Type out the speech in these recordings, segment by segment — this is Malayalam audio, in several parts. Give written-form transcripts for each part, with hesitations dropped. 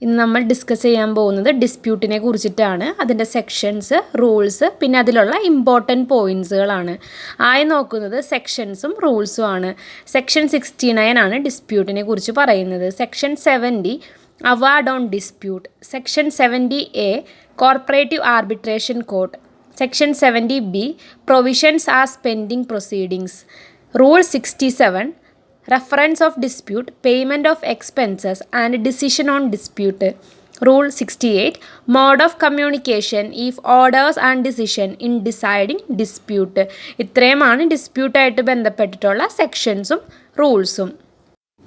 ഇന്ന് നമ്മൾ ഡിസ്കസ് ചെയ്യാൻ പോകുന്നത് ഡിസ്പ്യൂട്ടിനെ കുറിച്ചിട്ടാണ്. അതിൻ്റെ സെക്ഷൻസ്, റൂൾസ്, പിന്നെ അതിലുള്ള ഇമ്പോർട്ടൻറ്റ് പോയിൻറ്റ്സുകളാണ്. ആയി നോക്കുന്നത് സെക്ഷൻസും റൂൾസും ആണ്. സെക്ഷൻ 69 ആണ് ഡിസ്പ്യൂട്ടിനെ കുറിച്ച് പറയുന്നത്. Section 70 award on dispute. Section 70A corporative arbitration court. Section 70B provisions as pending proceedings. Rule 67 reference of dispute, payment of expenses and decision on dispute. Rule 68 mode of communication if orders and decision in deciding dispute. ഇത്രയുമാണ് ഡിസ്പ്യൂട്ടായിട്ട് ബന്ധപ്പെട്ടിട്ടുള്ള സെക്ഷൻസും റൂൾസും.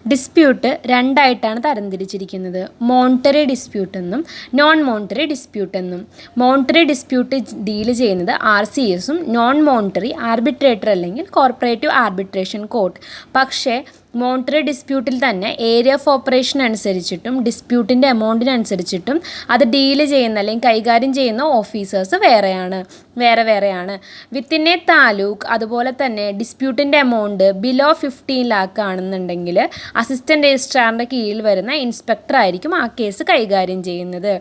ഡിസ്പ്യൂട്ട് രണ്ടായിട്ടാണ് തരംതിരിച്ചിരിക്കുന്നത്. മോണിറ്ററി ഡിസ്പ്യൂട്ട് എന്നും നോൺ മോണിറ്ററി ഡിസ്പ്യൂട്ട് എന്നും. മോണിറ്ററി ഡിസ്പ്യൂട്ട് ഡീൽ ചെയ്യുന്നത് RCSും നോൺ മോണിറ്ററി ആർബിട്രേറ്റർ അല്ലെങ്കിൽ കോർപ്പറേറ്റീവ് ആർബിട്രേഷൻ കോർട്ട്. പക്ഷേ മോണിറ്ററി ഡിസ്പ്യൂട്ടിൽ തന്നെ ഏരിയ ഓഫ് ഓപ്പറേഷൻ അനുസരിച്ചിട്ടും ഡിസ്പ്യൂട്ടിൻ്റെ എമൗണ്ടിനനുസരിച്ചിട്ടും അത് ഡീൽ ചെയ്യുന്ന അല്ലെങ്കിൽ കൈകാര്യം ചെയ്യുന്ന ഓഫീസേഴ്സ് വേറെയാണ്. വിത്തിൻ എ താലൂക്ക് അതുപോലെ തന്നെ ഡിസ്പ്യൂട്ടിൻ്റെ എമൗണ്ട് ബിലോ 15 lakh ആണെന്നുണ്ടെങ്കിൽ അസിസ്റ്റൻറ്റ് രജിസ്ട്രാറിൻ്റെ കീഴിൽ വരുന്ന ഇൻസ്പെക്ടർ ആയിരിക്കും ആ കേസ് കൈകാര്യം ചെയ്യുന്നത്.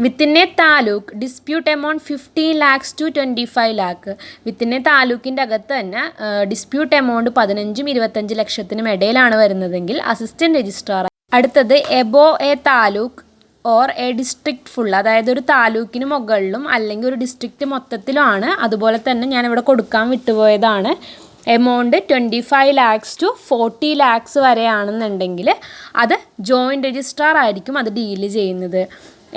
Within a taluk dispute amount 15 lakhs to 25 lakh. Within a താലൂക്കിൻ്റെ അകത്ത് തന്നെ ഡിസ്പ്യൂട്ട് എമൗണ്ട് 15-25 ലക്ഷത്തിനും ഇടയിലാണ് വരുന്നതെങ്കിൽ അസിസ്റ്റൻറ്റ് രജിസ്ട്രാർ. അടുത്തത് above a taluk or a district full, അതായത് ഒരു താലൂക്കിന് മുകളിലും അല്ലെങ്കിൽ ഒരു ഡിസ്ട്രിക്റ്റ് മൊത്തത്തിലുമാണ്. അതുപോലെ തന്നെ ഞാനിവിടെ കൊടുക്കാൻ വിട്ടുപോയതാണ്. എമൗണ്ട് 25 lakhs to 40 lakhs വരെയാണെന്നുണ്ടെങ്കിൽ അത് ജോയിൻറ്റ് രജിസ്ട്രാർ ആയിരിക്കും അത് ഡീല് ചെയ്യുന്നത്.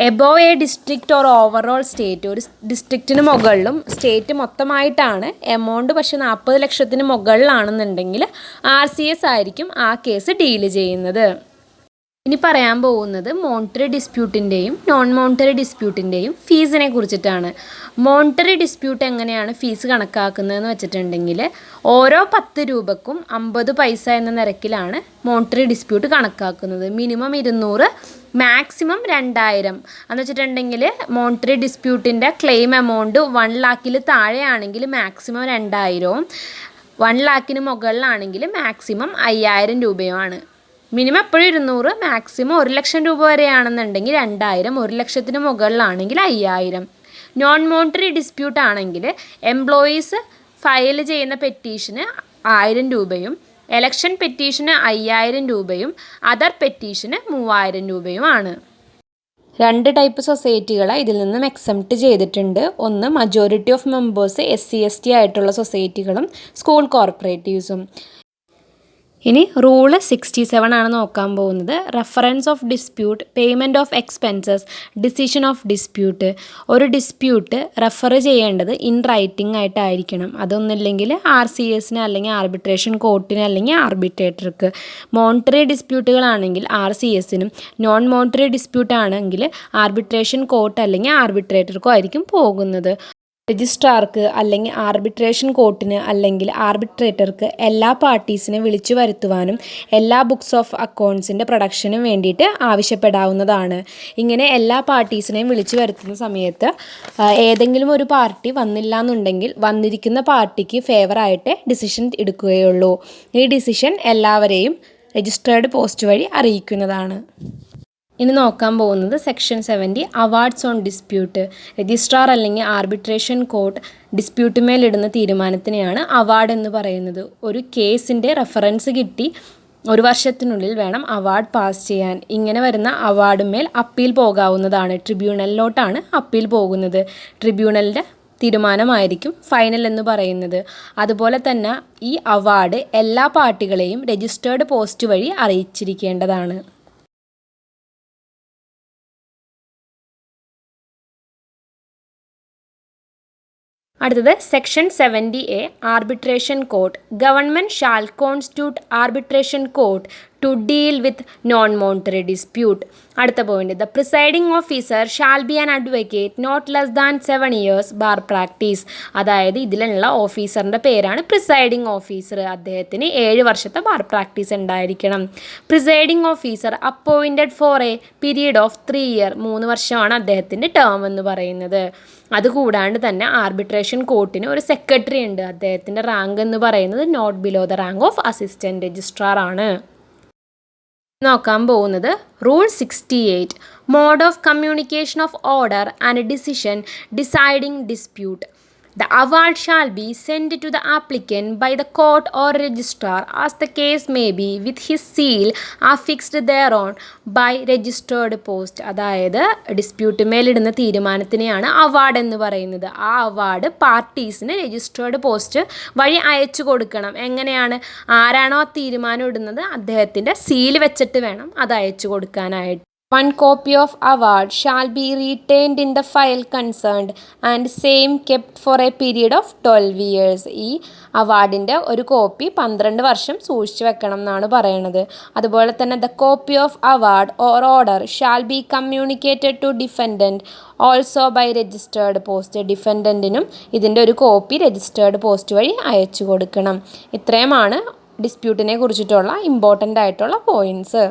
Above A district or overall state, ഒരു ഡിസ്ട്രിക്റ്റിന് മുകളിലും സ്റ്റേറ്റ് മൊത്തമായിട്ടാണ് എമൗണ്ട് പക്ഷെ 40 ലക്ഷത്തിന് മുകളിലാണെന്നുണ്ടെങ്കിൽ RCS ആയിരിക്കും ആ കേസ് ഡീല് ചെയ്യുന്നത്. ഇനി പറയാൻ പോകുന്നത് മോണിറ്ററി ഡിസ്പ്യൂട്ടിൻ്റെയും നോൺ മോണിറ്ററി ഡിസ്പ്യൂട്ടിൻ്റെയും ഫീസിനെ കുറിച്ചിട്ടാണ്. മോണിറ്ററി ഡിസ്പ്യൂട്ട് എങ്ങനെയാണ് ഫീസ് കണക്കാക്കുന്നതെന്ന് വെച്ചിട്ടുണ്ടെങ്കിൽ ഓരോ 10 രൂപക്കും 50 പൈസ എന്ന നിരക്കിലാണ് മോണിറ്ററി ഡിസ്പ്യൂട്ട് കണക്കാക്കുന്നത്. മിനിമം 200, മാക്സിമം 2000 എന്ന് വെച്ചിട്ടുണ്ടെങ്കിൽ മോണിറ്ററി ഡിസ്പ്യൂട്ടിൻ്റെ ക്ലെയിം എമൗണ്ട് 1 lakh താഴെയാണെങ്കിൽ മാക്സിമം 2000, 1 lakh മുകളിലാണെങ്കിൽ മാക്സിമം 5000 രൂപയുമാണ്. മിനിമം എപ്പോഴും 200, മാക്സിമം 1 ലക്ഷം രൂപ വരെയാണെന്നുണ്ടെങ്കിൽ 2000, 1 ലക്ഷത്തിന് മുകളിലാണെങ്കിൽ 5000. നോൺ മോണിറ്ററി ഡിസ്പ്യൂട്ട് ആണെങ്കിൽ എംപ്ലോയീസ് ഫയൽ ചെയ്യുന്ന പെറ്റീഷന് 1000 രൂപയും എലക്ഷൻ പെറ്റീഷന് 5000 രൂപയും അതർ പെറ്റീഷന് 3000 രൂപയുമാണ്. 2 ടൈപ്പ് സൊസൈറ്റികളെ ഇതിൽ നിന്നും എക്സംപ്റ്റ് ചെയ്തിട്ടുണ്ട്. ഒന്ന് മജോറിറ്റി ഓഫ് മെമ്പേഴ്സ് SC/ST ആയിട്ടുള്ള സൊസൈറ്റികളും സ്കൂൾ കോർപ്പറേറ്റീവ്സും. ഇനി റൂള് 67 ആണ് നോക്കാൻ പോകുന്നത്. Reference of dispute, payment of expenses, decision of dispute. ഒരു ഡിസ്പ്യൂട്ട് റെഫർ ചെയ്യേണ്ടത് ഇൻ റൈറ്റിംഗ് ആയിട്ടായിരിക്കണം. അതൊന്നുമില്ലെങ്കിൽ RCSന് അല്ലെങ്കിൽ ആർബിട്രേഷൻ കോർട്ടിന് അല്ലെങ്കിൽ ആർബിട്രേറ്റർക്ക്. മോണിറ്ററി ഡിസ്പ്യൂട്ടുകളാണെങ്കിൽ RCSനും, നോൺ മോണിറ്ററി ഡിസ്പ്യൂട്ട് ആണെങ്കിൽ ആർബിട്രേഷൻ കോർട്ട് അല്ലെങ്കിൽ ആർബിട്രേറ്റർക്കും ആയിരിക്കും പോകുന്നത്. രജിസ്ട്രാർക്ക് അല്ലെങ്കിൽ ആർബിട്രേഷൻ കോർട്ടിന് അല്ലെങ്കിൽ ആർബിട്രേറ്റർക്ക് എല്ലാ പാർട്ടീസിനെ വിളിച്ചു വരുത്തുവാനും എല്ലാ ബുക്സ് ഓഫ് അക്കൗണ്ട്സിൻ്റെ പ്രൊഡക്ഷനും വേണ്ടിയിട്ട് ആവശ്യപ്പെടാവുന്നതാണ്. ഇങ്ങനെ എല്ലാ പാർട്ടീസിനെയും വിളിച്ചു വരുത്തുന്ന സമയത്ത് ഏതെങ്കിലും ഒരു പാർട്ടി വന്നില്ല എന്നുണ്ടെങ്കിൽ വന്നിരിക്കുന്ന പാർട്ടിക്ക് ഫേവറായിട്ട് ഡിസിഷൻ എടുക്കുകയുള്ളൂ. ഈ ഡിസിഷൻ എല്ലാവരെയും രജിസ്റ്റേർഡ് പോസ്റ്റ് വഴി അറിയിക്കുന്നതാണ്. ഇനി നോക്കാൻ പോകുന്നത് section 70 awards on dispute. Registrar അല്ലെങ്കിൽ ആർബിട്രേഷൻ കോർട്ട് ഡിസ്പ്യൂട്ടുമേലിടുന്ന തീരുമാനത്തിനെയാണ് അവാർഡ് എന്ന് പറയുന്നത്. ഒരു കേസിൻ്റെ റെഫറൻസ് കിട്ടി 1 വർഷത്തിനുള്ളിൽ വേണം അവാർഡ് പാസ് ചെയ്യാൻ. ഇങ്ങനെ വരുന്ന അവാർഡുമേൽ അപ്പീൽ പോകാവുന്നതാണ്. ട്രിബ്യൂണലിലോട്ടാണ് അപ്പീൽ പോകുന്നത്. ട്രിബ്യൂണലിൻ്റെ തീരുമാനമായിരിക്കും ഫൈനൽ എന്ന് പറയുന്നത്. അതുപോലെ തന്നെ ഈ അവാർഡ് എല്ലാ പാർട്ടികളെയും രജിസ്റ്റേർഡ് പോസ്റ്റ് വഴി അറിയിച്ചിരിക്കേണ്ടതാണ്. അടുത്തത് section 70A arbitration court. Government shall constitute arbitration court to deal with non monetary dispute. അടുത്ത point, the presiding officer shall be an advocate not less than 7 years bar practice. അതായത് ഇതിലുള്ള ഓഫീസറിൻ്റെ പേരാണ് പ്രിസൈഡിംഗ് ഓഫീസർ. അദ്ദേഹത്തിന് 7 വർഷത്തെ ബാർ പ്രാക്ടീസ് ഉണ്ടായിരിക്കണം. Presiding officer appointed for a period of 3 years, 3 വർഷമാണ് അദ്ദേഹത്തിൻ്റെ ടേം എന്ന് പറയുന്നത്. അതുകൂടാണ്ട് തന്നെ ആർബിട്രേഷൻ കോർട്ടിന് ഒരു സെക്രട്ടറി ഉണ്ട്. അദ്ദേഹത്തിൻ്റെ റാങ്ക് എന്ന് പറയുന്നത് not below the rank of assistant registrar ആണ്. നോക്കാൻ പോകുന്നത് rule 68 mode of communication of order and decision deciding dispute. The award shall be sent to the applicant by the court or registrar as the case may be with his seal affixed thereon by registered post. അതായത് ഡിസ്പ്യൂട്ട് മേലിടുന്ന തീരുമാനത്തിനെയാണ് അവാർഡ് എന്ന് പറയുന്നത്. ആ അവാർഡ് പാർട്ടീസിന് രജിസ്റ്റേർഡ് പോസ്റ്റ് വഴി അയച്ചു കൊടുക്കണം. എങ്ങനെയാണ്? ആരാണോ തീരുമാനം ഇടുന്നത് അദ്ദേഹത്തിൻ്റെ സീൽ വെച്ചിട്ട് വേണം അത് അയച്ചു കൊടുക്കാനായിട്ട്. One copy of award shall be retained in the file concerned and same kept for a period of 12 years. ഈ അവാർഡിൻ്റെ ഒരു കോപ്പി 12 വർഷം സൂക്ഷിച്ചു വെക്കണം എന്നാണ് പറയുന്നത്. അതുപോലെ തന്നെ the copy of award or order shall be communicated to defendant also by registered post. ഡിഫൻഡൻറ്റിനും ഇതിൻ്റെ ഒരു കോപ്പി രജിസ്റ്റേർഡ് പോസ്റ്റ് വഴി അയച്ചു കൊടുക്കണം. ഇത്രയുമാണ് ഡിസ്പ്യൂട്ടിനെ കുറിച്ചിട്ടുള്ള ഇമ്പോർട്ടൻ്റ് ആയിട്ടുള്ള പോയിൻറ്റ്സ്.